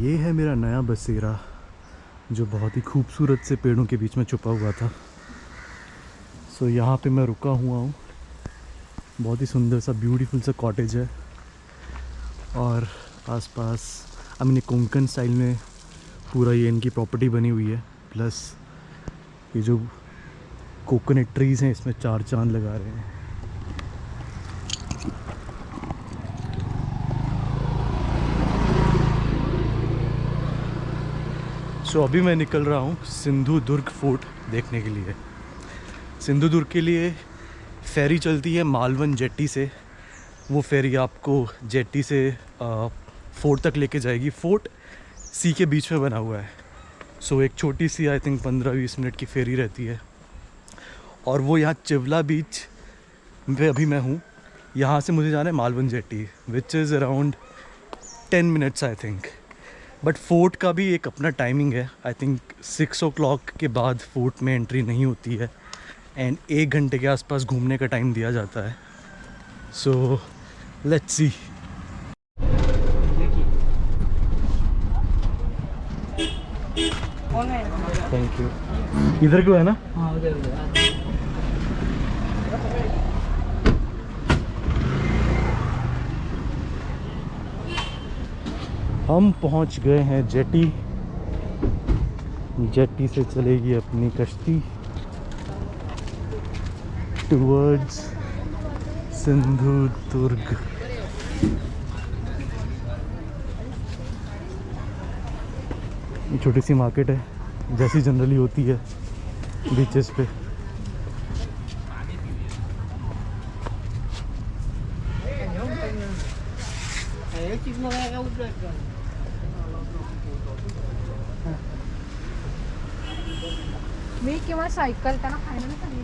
ये है मेरा नया बसेरा जो बहुत ही खूबसूरत से पेड़ों के बीच में छुपा हुआ था। सो यहाँ पे मैं रुका हुआ हूँ। बहुत ही सुंदर सा ब्यूटीफुल सा कॉटेज है और आसपास हमने कोंकण स्टाइल में पूरा ये इनकी प्रॉपर्टी बनी हुई है। प्लस ये जो कोकोनट ट्रीज़ हैं इसमें चार चांद लगा रहे हैं। सो अभी मैं निकल रहा हूँ सिंधु दुर्ग फोर्ट देखने के लिए। सिंधु दुर्ग के लिए फेरी चलती है मालवन जेट्टी से। वो फेरी आपको जेट्टी से फोर्ट तक लेके जाएगी। फोर्ट सी के बीच में बना हुआ है। सो एक छोटी सी आई थिंक 15-20 मिनट की फेरी रहती है। और वो यहाँ चिवला बीच पे अभी मैं हूँ। यहाँ से मुझे जाना है Malvan jetty which is around 10 minutes I think. But fort का भी एक अपना टाइमिंग है। आई थिंक 6 o'clock के बाद फोर्ट में एंट्री नहीं होती है एंड 1 घंटे के आसपास घूमने का टाइम दिया जाता है। So let's see. Thank you. इधर को है ना? हाँ उधर। हम पहुंच गए हैं जेट्टी। जेट्टी से चलेगी अपनी कश्ती टुवर्ड्स सिंधु दुर्ग। छोटी सी मार्केट है जैसी जनरली होती है बीचेस पे।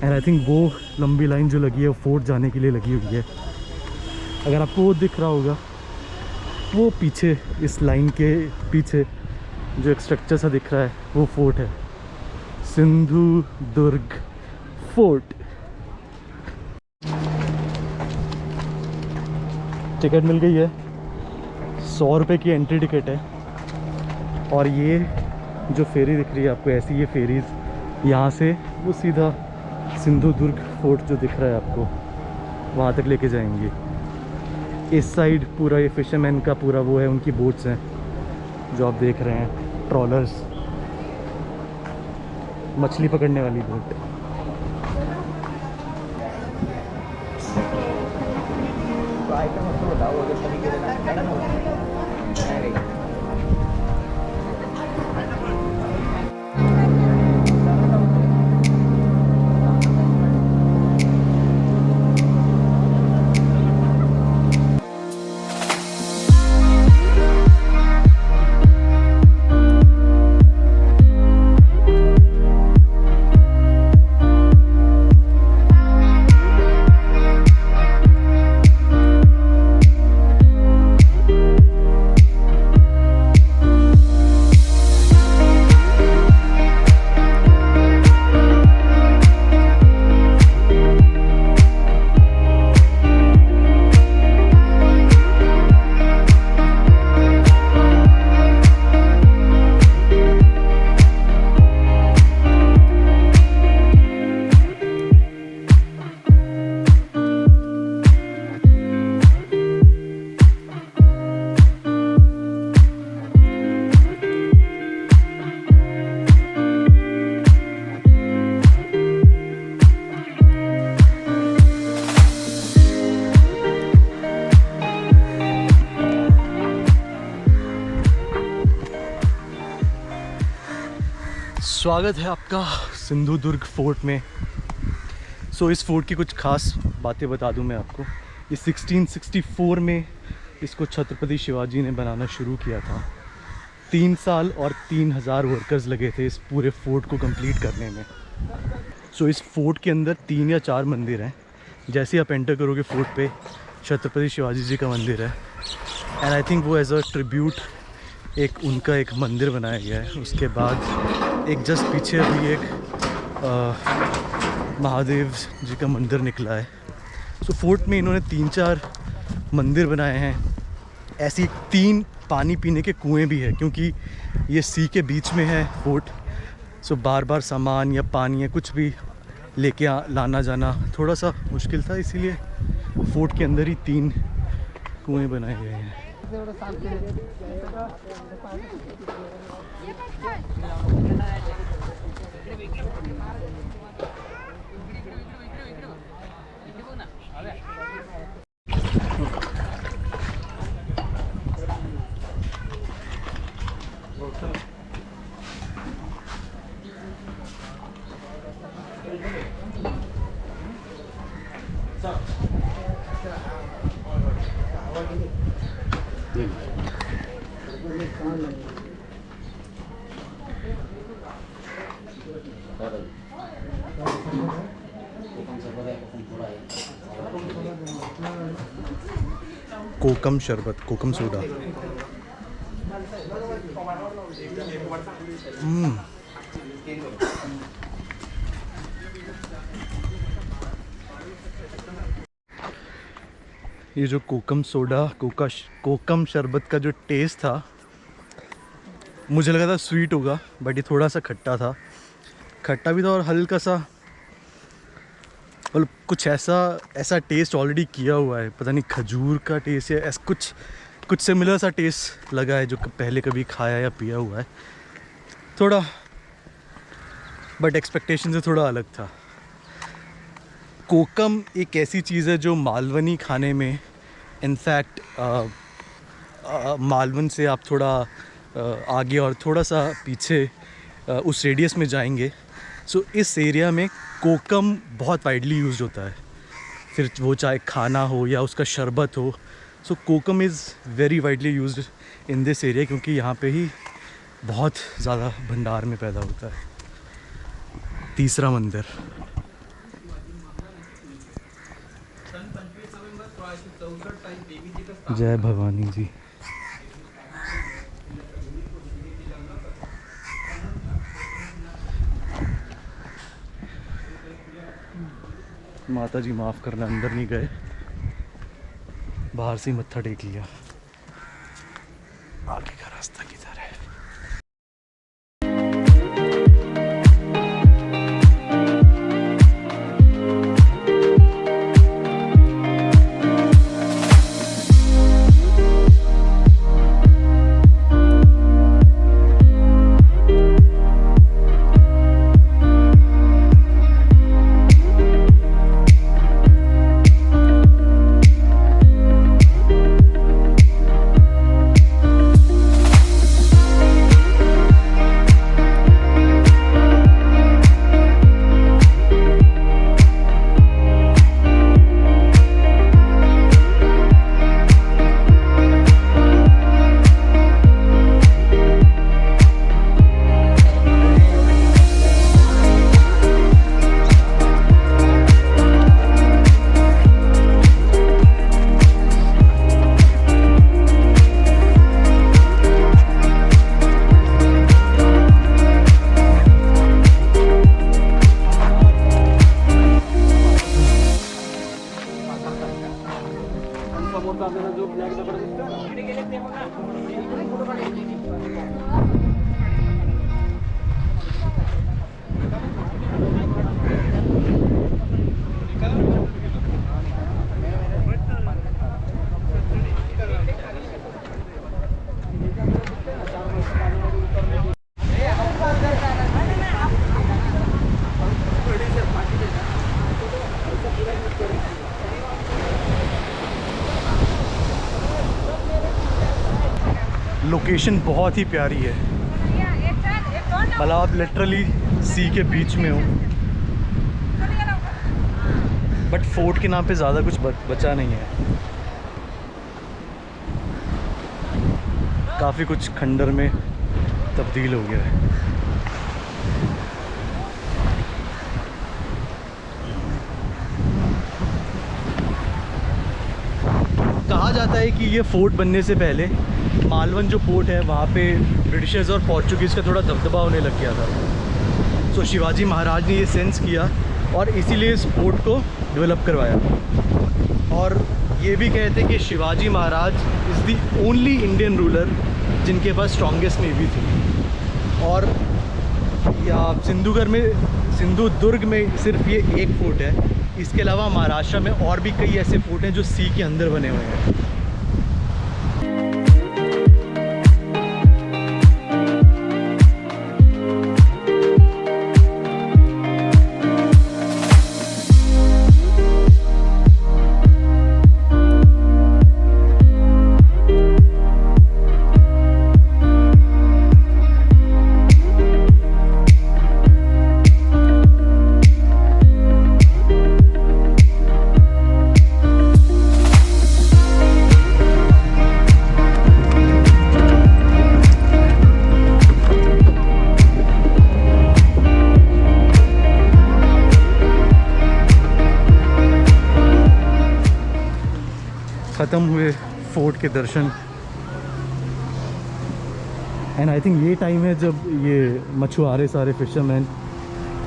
एंड आई थिंक वो लंबी लाइन जो लगी है वो फोर्ट जाने के लिए लगी हुई है। अगर आपको वो दिख रहा होगा वो पीछे इस लाइन के पीछे जो एक स्ट्रक्चर सा दिख रहा है वो फोर्ट है सिंधु दुर्ग फोर्ट। टिकट मिल गई है। 100 रुपये की एंट्री टिकट है। और ये जो फेरी दिख रही है आपको ऐसी ये फेरीज यहाँ से वो सीधा सिंधु दुर्ग फोर्ट जो दिख रहा है आपको वहाँ तक लेके जाएंगे। इस साइड पूरा ये फिशरमैन का पूरा वो है, उनकी बोट्स हैं जो आप देख रहे हैं, ट्रॉलर्स, मछली पकड़ने वाली बोट। स्वागत है आपका सिंधु दुर्ग फोर्ट में। सो इस फोर्ट की कुछ खास बातें बता दूं मैं आपको। ये 1664 में इसको छत्रपति शिवाजी ने बनाना शुरू किया था। 3 साल और 3000 वर्कर्स लगे थे इस पूरे फोर्ट को कंप्लीट करने में। सो इस फोर्ट के अंदर 3 या 4 मंदिर हैं। जैसे आप एंटर करोगे फोर्ट पे छत्रपति शिवाजी जी का मंदिर है एंड आई थिंक वो एज अ ट्रिब्यूट एक उनका एक मंदिर बनाया गया है। उसके बाद एक जस्ट पीछे अभी एक महादेव जी का मंदिर निकला है। सो फोर्ट में इन्होंने 3-4 मंदिर बनाए हैं। ऐसी 3 पानी पीने के कुएं भी है, क्योंकि ये सी के बीच में है फोर्ट। सो बार बार सामान या पानी या कुछ भी लेके लाना जाना थोड़ा सा मुश्किल था, इसीलिए फोर्ट के अंदर ही 3 कुएं बनाए गए हैं। कोकम शरबत, कोकम सोडा। ये जो कोकम सोडा, कोकम शरबत का जो टेस्ट था, मुझे लगा था स्वीट होगा, बट ये थोड़ा सा खट्टा था। खट्टा भी था और हल्का सा, मतलब कुछ ऐसा टेस्ट ऑलरेडी किया हुआ है, पता नहीं खजूर का टेस्ट या ऐसा कुछ सिमिलर सा टेस्ट लगा है जो पहले कभी खाया या पिया हुआ है थोड़ा, बट एक्सपेक्टेशन से थोड़ा अलग था। कोकम एक ऐसी चीज़ है जो मालवनी खाने में, इनफैक्ट मालवन से आप थोड़ा आगे और थोड़ा सा पीछे उस रेडियस में जाएंगे, सो इस एरिया में कोकम बहुत वाइडली यूज़ होता है, फिर वो चाहे खाना हो या उसका शरबत हो। So kokum is very widely used in this area, क्योंकि यहाँ पे ही बहुत ज़्यादा भंडार में पैदा होता है। तीसरा मंदिर, जय भवानी जी। माता जी माफ़ करना, अंदर नहीं गए, बाहर से ही मत्था टेक लिया। आगे का रास्ता किधर है? लोकेशन बहुत ही प्यारी है, मतलब आप लिटरली सी के बीच में हो, बट फोर्ट के नाम पे ज़्यादा कुछ बचा नहीं है। काफ़ी कुछ खंडर में तब्दील हो गया है। कहा जाता है कि ये फोर्ट बनने से पहले मालवन जो पोर्ट है वहाँ पे ब्रिटिशर्स और पोर्चुगीज़ का थोड़ा दबदबा होने लग गया था। सो शिवाजी महाराज ने ये सेंस किया और इसीलिए इस पोर्ट को डेवलप करवाया। और ये भी कहते हैं कि Shivaji Maharaj is the only Indian ruler जिनके पास स्ट्रॉन्गेस्ट नेवी थी। और या सिंधुदुर्ग में सिर्फ ये एक फोर्ट है, इसके अलावा महाराष्ट्र में और भी कई ऐसे फोर्ट हैं जो सी के अंदर बने हुए हैं। ख़त्म हुए फोर्ट के दर्शन। एंड आई थिंक ये टाइम है जब ये मछुआरे सारे फिशरमैन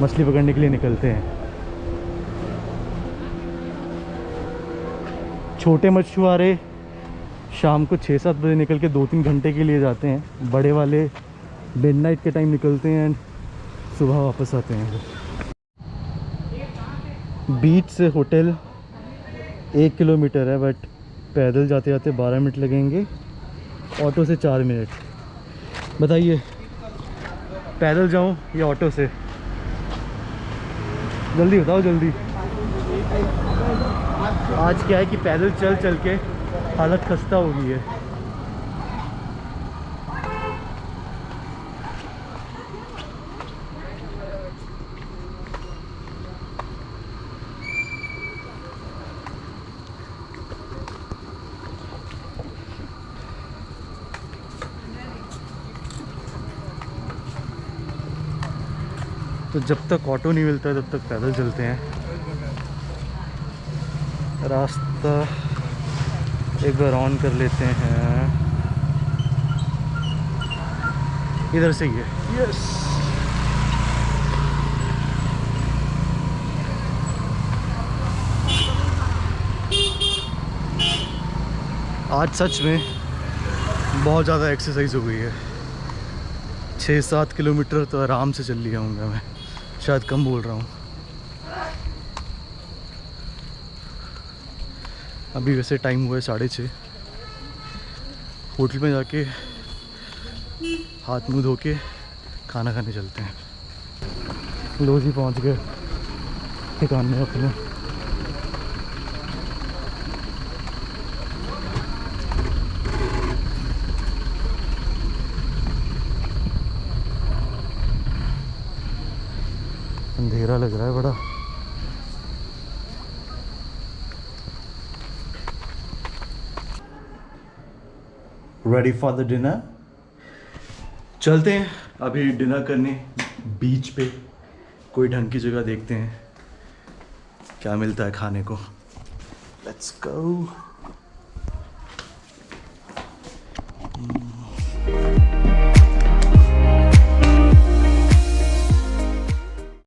मछली पकड़ने के लिए निकलते हैं। छोटे मछुआरे शाम को 6-7 बजे निकल के 2-3 घंटे के लिए जाते हैं, बड़े वाले मिडनाइट के टाइम निकलते हैं एंड सुबह वापस आते हैं। बीच से होटल 1 किलोमीटर है, बट पैदल जाते जाते 12 मिनट लगेंगे, ऑटो से 4 मिनट। बताइए पैदल जाऊं या ऑटो से? जल्दी बताओ जल्दी। आज क्या है कि पैदल चल चल के हालत खस्ता हो गई है। तो जब तक ऑटो नहीं मिलता है तब तक पैदल चलते हैं। रास्ता एक बार ऑन कर लेते हैं, इधर से ही है। यस, आज सच में बहुत ज़्यादा एक्सरसाइज हो गई है। 6-7 किलोमीटर तो आराम से चल लिया हूँगा मैं, शायद कम बोल रहा हूँ। अभी वैसे टाइम हुआ है 6:30। होटल में जाके हाथ मुँह धो के खाना खाने चलते हैं। लो जी पहुँच गए ठिकाने अपने। अंधेरा लग रहा है बड़ा। Ready for the dinner? चलते हैं अभी डिनर करने बीच पे। कोई ढंग की जगह देखते हैं क्या मिलता है खाने को। Let's go.